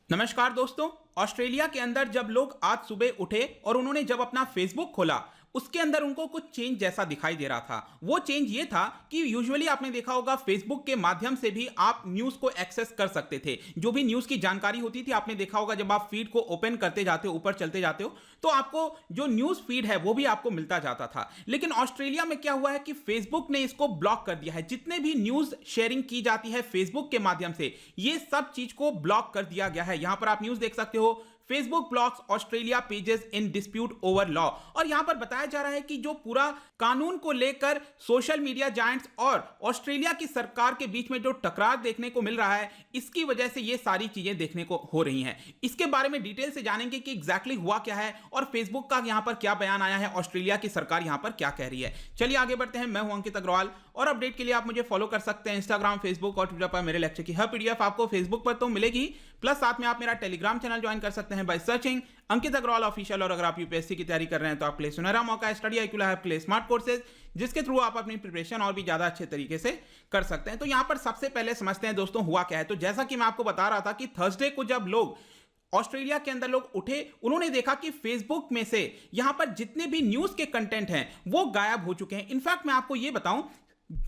नमस्कार दोस्तों। ऑस्ट्रेलिया के अंदर जब लोग आज सुबह उठे और उन्होंने जब अपना फेसबुक खोला, उसके अंदर उनको कुछ चेंज जैसा दिखाई दे रहा था। वो चेंज ये था कि यूजुअली आपने देखा होगा फेसबुक के माध्यम से भी आप न्यूज को एक्सेस कर सकते थे। जो भी न्यूज की जानकारी होती थी, आपने देखा होगा जब आप फीड को ओपन करते जाते हो, ऊपर चलते जाते हो, तो आपको जो न्यूज फीड है वो भी आपको मिलता जाता था। लेकिन ऑस्ट्रेलिया में क्या हुआ है कि फेसबुक ने इसको ब्लॉक कर दिया है। जितने भी न्यूज शेयरिंग की जाती है फेसबुक के माध्यम से, ये सब चीज को ब्लॉक कर दिया गया है। यहां पर आप न्यूज देख सकते हो, Facebook blocks Australia pages in dispute over law. और यहां पर बताया जा रहा है कि जो पूरा कानून को लेकर सोशल मीडिया जायंट्स और ऑस्ट्रेलिया की सरकार के बीच में जो टकराव देखने को मिल रहा है, इसकी वजह से ये सारी चीजें देखने को हो रही हैं। इसके बारे में डिटेल से जानेंगे कि एग्जैक्टली हुआ क्या है और फेसबुक का यहां पर क्या बयान आया है, ऑस्ट्रेलिया की सरकार यहां पर क्या कह रही है। चलिए आगे बढ़ते हैं। मैं हूं अंकित अग्रवाल और अपडेट के लिए आप मुझे फॉलो कर सकते हैं इंस्टाग्राम, फेसबुक और ट्विटर पर। मेरे लेक्चर की हर पीडीएफ आपको फेसबुक पर तो मिलेगी, प्लस साथ में आप मेरा टेलीग्राम चैनल ज्वाइन कर सकते हैं by searching Ankit Agrawal official. और अगर आप यूपीएससी की तैयारी कर रहे हैं तो आपके लिए सुनहरा मौका है। स्टडी IQ लैब के लिए स्मार्ट कोर्सेज, जिसके थ्रू आप अपनी प्रिपरेशन और भी ज्यादा अच्छे तरीके से कर सकते हैं। तो यहां पर सबसे पहले समझते हैं दोस्तों हुआ क्या है। तो जैसा कि मैं आपको बता रहा था कि थर्सडे को जब लोग ऑस्ट्रेलिया के अंदर लोग उठे, उन्होंने देखा कि फेसबुक में से यहां पर जितने भी न्यूज के कंटेंट हैं वो गायब हो चुके हैं। इनफैक्ट मैं आपको यह बताऊं,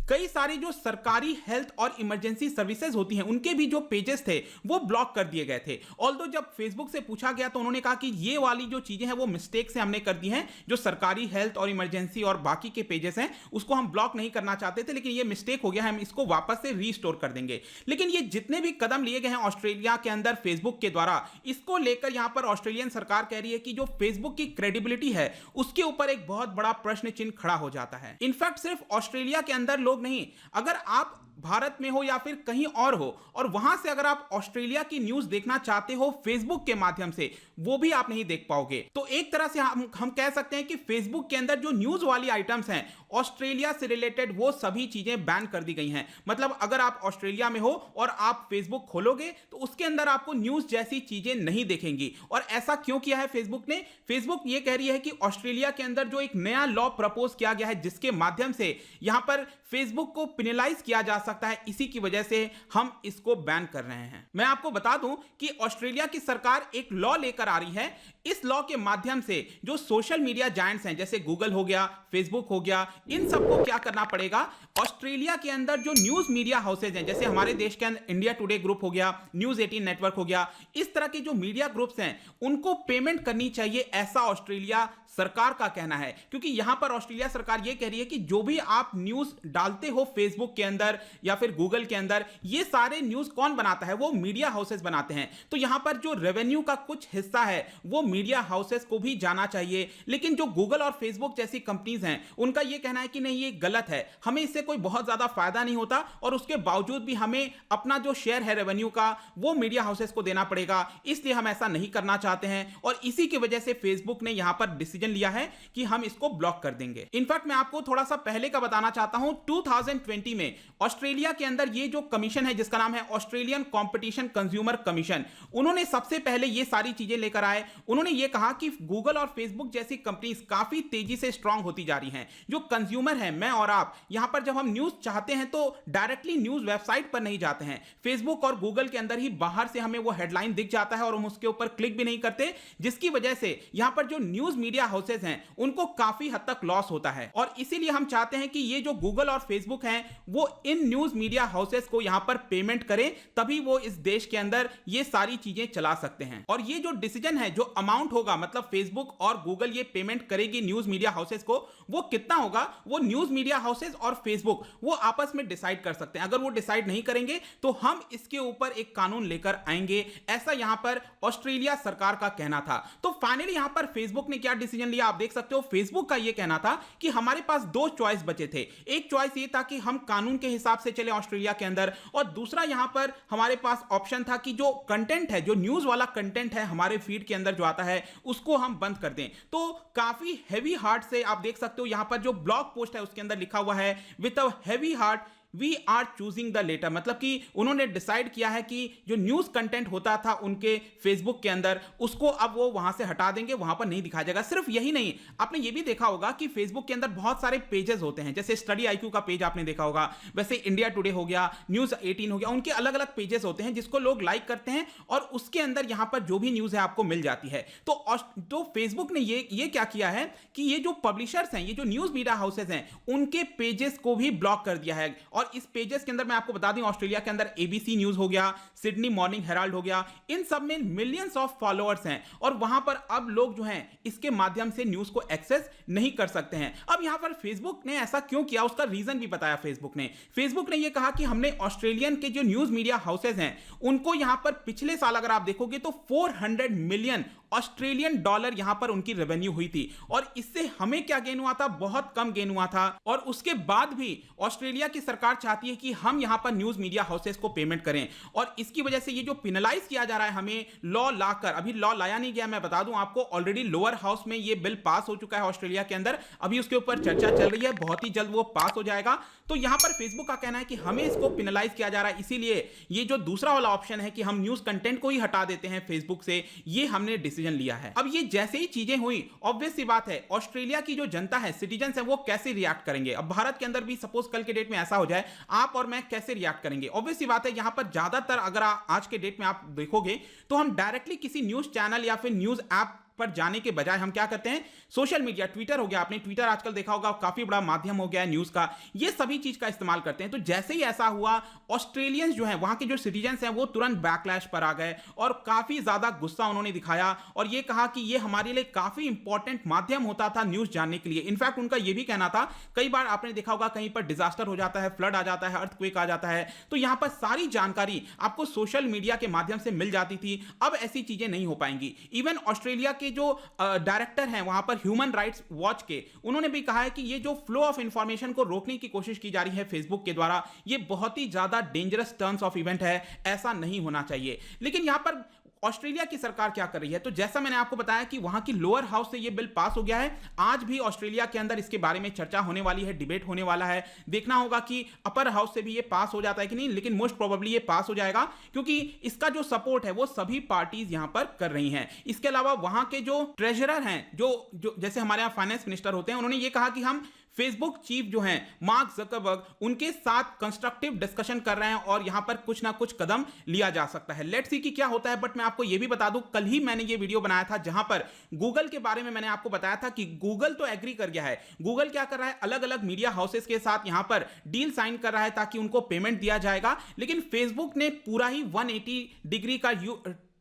कई सारी जो सरकारी हेल्थ और इमरजेंसी सर्विसेज होती हैं, उनके भी जो पेजेस थे वो ब्लॉक कर दिए गए थे। ऑल्दो जब फेसबुक से पूछा गया तो उन्होंने कहा कि ये वाली जो चीजें हैं वो मिस्टेक से हमने कर दी हैं। जो सरकारी हेल्थ और इमरजेंसी और बाकी के पेजेस हैं उसको हम ब्लॉक नहीं करना चाहते थे, लेकिन ये मिस्टेक हो गया है, हम इसको वापस से रीस्टोर कर देंगे। लेकिन ये जितने भी कदम लिए गए हैं ऑस्ट्रेलिया के अंदर फेसबुक के द्वारा, इसको लेकर यहां पर ऑस्ट्रेलियन सरकार कह रही है कि जो फेसबुक की क्रेडिबिलिटी है उसके ऊपर एक बहुत बड़ा प्रश्न चिन्ह खड़ा हो जाता है। इनफैक्ट सिर्फ ऑस्ट्रेलिया के अंदर लोग नहीं, अगर आप भारत में हो या फिर कहीं और हो और वहां से अगर आप ऑस्ट्रेलिया की न्यूज देखना चाहते हो फेसबुक के माध्यम से, वो भी आप नहीं देख पाओगे। तो एक तरह से हम कह सकते हैं कि फेसबुक के अंदर जो न्यूज वाली आइटम्स हैं ऑस्ट्रेलिया से रिलेटेड, वो सभी चीजें बैन कर दी गई हैं। मतलब अगर आप ऑस्ट्रेलिया में हो और आप फेसबुक खोलोगे तो उसके अंदर आपको न्यूज जैसी चीजें नहीं दिखेंगी। और ऐसा क्यों किया है फेसबुक ने? फेसबुक ये कह रही है कि ऑस्ट्रेलिया के अंदर जो एक नया लॉ प्रपोज किया गया है, जिसके माध्यम से यहां पर फेसबुक को पेनलाइज किया जा सकता है, इसी की वजह से हम इसको बैन कर रहे हैं। मैं आपको बता दूं कि ऑस्ट्रेलिया की सरकार एक लॉ लेकर आ रही है। इस लॉ के माध्यम से जो सोशल मीडिया जायंट्स हैं, जैसे गूगल हो गया, फेसबुक हो गया, इन सबको क्या करना पड़ेगा, ऑस्ट्रेलिया के अंदर जो न्यूज मीडिया हाउसेज हैं, जैसे हमारे देश के अंदर इंडिया टुडे ग्रुप हो गया, न्यूज 18 नेटवर्क हो गया, इस तरह के जो मीडिया ग्रुप्स हैं उनको पेमेंट करनी चाहिए, ऐसा ऑस्ट्रेलिया सरकार का कहना है। क्योंकि यहां पर ऑस्ट्रेलिया सरकार यह कह रही है कि जो भी आप न्यूज डालते हो फेसबुक के अंदर या फिर गूगल के अंदर, ये सारे न्यूज कौन बनाता है? वो मीडिया हाउसेस बनाते हैं। तो यहां पर जो रेवेन्यू का कुछ हिस्सा है वो मीडिया हाउसेस को भी जाना चाहिए। लेकिन जो गूगल और फेसबुक जैसी कंपनीज हैं, उनका यह कहना है कि नहीं, ये गलत है, हमें इससे कोई बहुत ज्यादा फायदा नहीं होता और उसके बावजूद भी हमें अपना जो शेयर है रेवेन्यू का वो मीडिया हाउसेस को देना पड़ेगा, इसलिए हम ऐसा नहीं करना चाहते हैं। और इसी की वजह से फेसबुक ने यहां पर डिसीजन लिया है कि हम इसको ब्लॉक कर देंगे। इनफैक्ट मैं आपको थोड़ा सा पहले का बताना चाहता हूं। 2020 में ऑस्ट्रेलिया के अंदर ये जो कमीशन है, जिसका नाम है ऑस्ट्रेलियन कॉम्पिटिशन कंज्यूमर कमीशन, उन्होंने सबसे पहले ये सारी चीजें लेकर आए। उन्होंने ये कहा कि गूगल और फेसबुक जैसी कंपनीज काफी तेजी से स्ट्रांग होती जा रही हैं। जो कंज्यूमर है, मैं और आप, यहां पर जब हम न्यूज चाहते हैं तो डायरेक्टली न्यूज वेबसाइट पर नहीं जाते हैं, फेसबुक और गूगल के अंदर ही बाहर से हमें वो हेडलाइन दिख जाता है और हम उसके ऊपर क्लिक भी नहीं करते, जिसकी वजह से यहां पर जो न्यूज मीडिया हाउसेज हैं उनको काफी हद तक लॉस होता है। और इसीलिए हम चाहते हैं कि ये जो गूगल और फेसबुक हैं वो इन न्यूज मीडिया हाउसेस को यहां पर पेमेंट करें, तभी वो इस देश के अंदर ये सारी चीजें चला सकते हैं। और ये जो डिसीजन है, जो अमाउंट होगा, मतलब फेसबुक और गूगल ये पेमेंट करेगी न्यूज मीडिया हाउसेस को, वो कितना होगा वो न्यूज मीडिया हाउसेस और फेसबुक वो आपस में डिसाइड कर सकते हैं। अगर वो डिसाइड नहीं करेंगे तो हम इसके ऊपर एक कानून लेकर आएंगे, ऐसा यहां पर ऑस्ट्रेलिया सरकार का कहना था। तो फाइनली यहां पर फेसबुक ने क्या डिसीजन लिया आप देख सकते हो। फेसबुक का यह कहना था कि हमारे पास दो चॉइस बचे थे। एक चॉइस ये था कि हम कानून के हिसाब से चले ऑस्ट्रेलिया के अंदर, और दूसरा यहां पर हमारे पास ऑप्शन था कि जो कंटेंट है, जो न्यूज वाला कंटेंट है हमारे फीड के अंदर जो आता है, उसको हम बंद कर दें। तो काफी हैवी हार्ट से आप देख सकते हो यहां पर जो ब्लॉग पोस्ट है उसके अंदर लिखा हुआ है, with a heavy heart we are choosing the letter, मतलब कि उन्होंने डिसाइड किया है कि जो न्यूज कंटेंट होता था उनके फेसबुक के अंदर उसको अब वो वहां से हटा देंगे, वहां पर नहीं दिखाया जाएगा। सिर्फ यही नहीं, आपने ये भी देखा होगा कि फेसबुक के अंदर बहुत सारे पेजेस होते हैं, जैसे स्टडी आईक्यू का पेज आपने देखा होगा, वैसे इंडिया टुडे हो गया, न्यूज 18 हो गया, उनके अलग अलग पेजेस होते हैं जिसको लोग लाइक करते हैं और उसके अंदर यहां पर जो भी न्यूज है आपको मिल जाती है। तो फेसबुक ने ये क्या किया है कि ये जो पब्लिशर्स हैं, ये जो न्यूज मीडिया हाउसेस हैं, उनके पेजेस को भी ब्लॉक कर दिया है। और इस पेजेस के अंदर मैं आपको बता दूं, ऑस्ट्रेलिया के अंदर एबीसी न्यूज हो गया, सिडनी मॉर्निंग हेराल्ड हो गया, इन सब में मिलियंस ऑफ फॉलोअर्स हैं और वहां पर अब लोग जो हैं इसके माध्यम से न्यूज को एक्सेस नहीं कर सकते हैं। अब यहां पर फेसबुक ने ऐसा क्यों किया, उसका रीजन भी बताया फेसबुक ने यह कहा कि हमने ऑस्ट्रेलियन के जो न्यूज मीडिया हाउसेस हैं उनको यहां पर पिछले साल अगर आप देखोगे तो 400 मिलियन ऑस्ट्रेलियन डॉलर यहां पर उनकी रेवेन्यू हुई थी और इससे हमें क्या गेन हुआ था, बहुत कम गेन हुआ था। और उसके बाद भी ऑस्ट्रेलिया की सरकार चाहती है कि हम यहां पर न्यूज मीडिया हाउसेस को पेमेंट करें और इसकी वजह से ये जो पेनलाइज किया जा रहा है हमें लॉ लाकर, अभी लॉ लाया नहीं गया, मैं बता दूं आपको, ऑलरेडी लोअर हाउस में ये बिल पास हो चुका है ऑस्ट्रेलिया के अंदर, अभी उसके ऊपर चर्चा चल रही है, बहुत ही जल्द वो पास हो जाएगा। तो यहां पर फेसबुक का कहना है कि हमें इसको पेनलाइज किया जा रहा है, इसीलिए ये जो दूसरा वाला ऑप्शन है कि हम न्यूज कंटेंट को ही हटा देते हैं फेसबुक से, ये हमने डिसीजन लिया है। अब ये जैसे ही चीजें हुई, ऑब्वियस सी बात है ऑस्ट्रेलिया की जो जनता है, सिटीजन्स है, वो कैसे रिएक्ट करेंगे। अब भारत के अंदर भी सपोज कल के डेट में ऐसा हो जाए, आप और मैं कैसे रिएक्ट करेंगे। ऑब्वियस सी बात है यहां पर ज्यादातर अगर आज के डेट में आप देखोगे तो हम डायरेक्टली किसी न्यूज चैनल या फिर न्यूज ऐप पर जाने के बजाय हम क्या करते हैं, सोशल मीडिया, ट्विटर हो गया, आपने ट्विटर आजकल देखा होगा काफी बड़ा माध्यम हो गया है न्यूज का, ये सभी चीज का इस्तेमाल करते हैं। तो जैसे ही ऐसा हुआ, ऑस्ट्रेलियंस जो हैं, वहां के जो सिटीजन्स हैं, वो तुरंत बैकलैश पर आ गए और काफी ज्यादा गुस्सा उन्होंने दिखाया और ये कहा कि ये हमारे लिए काफी इंपॉर्टेंट माध्यम होता था न्यूज जानने के लिए। इनफैक्ट उनका ये भी कहना था, कई बार आपने देखा होगा कहीं पर डिजास्टर हो जाता है, फ्लड आ जाता है, अर्थक्वेक आ जाता है, तो यहां पर सारी जानकारी आपको सोशल मीडिया के माध्यम से मिल जाती थी। अब ऐसी चीजें नहीं हो पाएंगी। इवन ऑस्ट्रेलिया के जो डायरेक्टर हैं वहां पर ह्यूमन राइट्स वॉच के, उन्होंने भी कहा है कि ये जो फ्लो ऑफ इंफॉर्मेशन को रोकने की कोशिश की जा रही है फेसबुक के द्वारा, ये बहुत ही ज्यादा डेंजरस टर्न्स ऑफ इवेंट है, ऐसा नहीं होना चाहिए। लेकिन यहां पर ऑस्ट्रेलिया की सरकार क्या कर रही है, तो जैसा मैंने आपको बताया कि वहां की लोअर हाउस से यह बिल पास हो गया है। आज भी ऑस्ट्रेलिया के अंदर इसके बारे में चर्चा होने वाली है, डिबेट होने वाला है। देखना होगा कि अपर हाउस से भी ये पास हो जाता है कि नहीं, लेकिन मोस्ट प्रोबेबली ये पास हो जाएगा क्योंकि इसका जो सपोर्ट है वो सभी पार्टीज यहां पर कर रही हैं। इसके अलावा वहां के जो ट्रेजरर हैं, जो जैसे हमारे यहां फाइनेंस मिनिस्टर होते हैं, उन्होंने ये कहा कि हम फेसबुक चीफ जो हैं मार्क ज़करबर्ग, उनके साथ कंस्ट्रक्टिव डिस्कशन कर रहे हैं और यहां पर कुछ ना कुछ कदम लिया जा सकता है। लेट्स सी कि क्या होता है। बट मैं आपको यह भी बता दूं, कल ही मैंने ये वीडियो बनाया था जहां पर गूगल के बारे में मैंने आपको बताया था कि गूगल तो एग्री कर गया है। गूगल क्या कर रहा है, अलग अलग मीडिया हाउसेस के साथ यहां पर डील साइन कर रहा है ताकि उनको पेमेंट दिया जाएगा। लेकिन फेसबुक ने पूरा ही 180 डिग्री का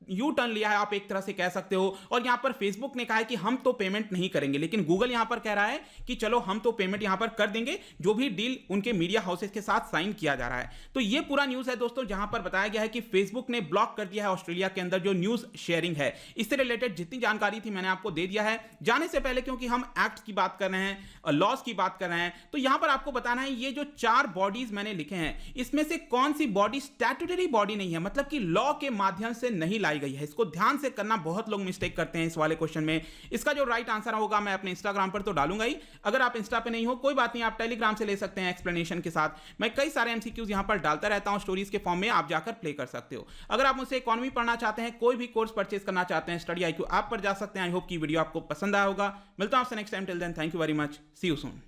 यू टर्न लिया है, आप एक तरह से कह सकते हो। और यहां पर फेसबुक ने कहा है कि हम तो पेमेंट नहीं करेंगे, लेकिन गूगल यहां पर कह रहा है कि चलो हम तो पेमेंट यहां पर कर देंगे, जो भी डील उनके मीडिया हाउसेस के साथ साइन किया जा रहा है। तो ये पूरा न्यूज है दोस्तों, जहां पर बताया गया है कि फेसबुक ने ब्लॉक कर दिया है ऑस्ट्रेलिया के अंदर जो न्यूज शेयरिंग है। इससे रिलेटेड जितनी जानकारी थी मैंने आपको दे दिया है। जाने से पहले, क्योंकि हम एक्ट की बात कर रहे हैं, लॉज की बात कर रहे हैं, तो यहां पर आपको बताना है ये जो 4 बॉडीज मैंने लिखे हैं, इसमें से कौन सी बॉडी स्टैट्यूटरी बॉडी नहीं है, मतलब कि लॉ के माध्यम से नहीं लाई गई है। इसको ध्यान से करना, बहुत लोग मिस्टेक करते हैं इस वाले क्वेश्चन में। इसका जो राइट आंसर होगा मैं अपने इंस्टाग्राम पर तो डालूंगा ही, अगर आप इंस्टा पे नहीं हो कोई बात नहीं, आप टेलीग्राम से ले सकते हैं एक्सप्लेनेशन के साथ। मैं कई सारे एमसीक्यूज यहां पर डालता रहता हूं स्टोरीज के फॉर्म में, आप जाकर प्ले कर सकते हो। अगर आप मुझसे इकोनॉमी पढ़ना चाहते हैं, कोई भी कोर्स परचेज करना चाहते हैं, स्टडी आईक्यू ऐप पर जा सकते हैं। आई होप की वीडियो आपको पसंद आया होगा। मिलता हूं आपसे next time, till then thank you very much, see you soon.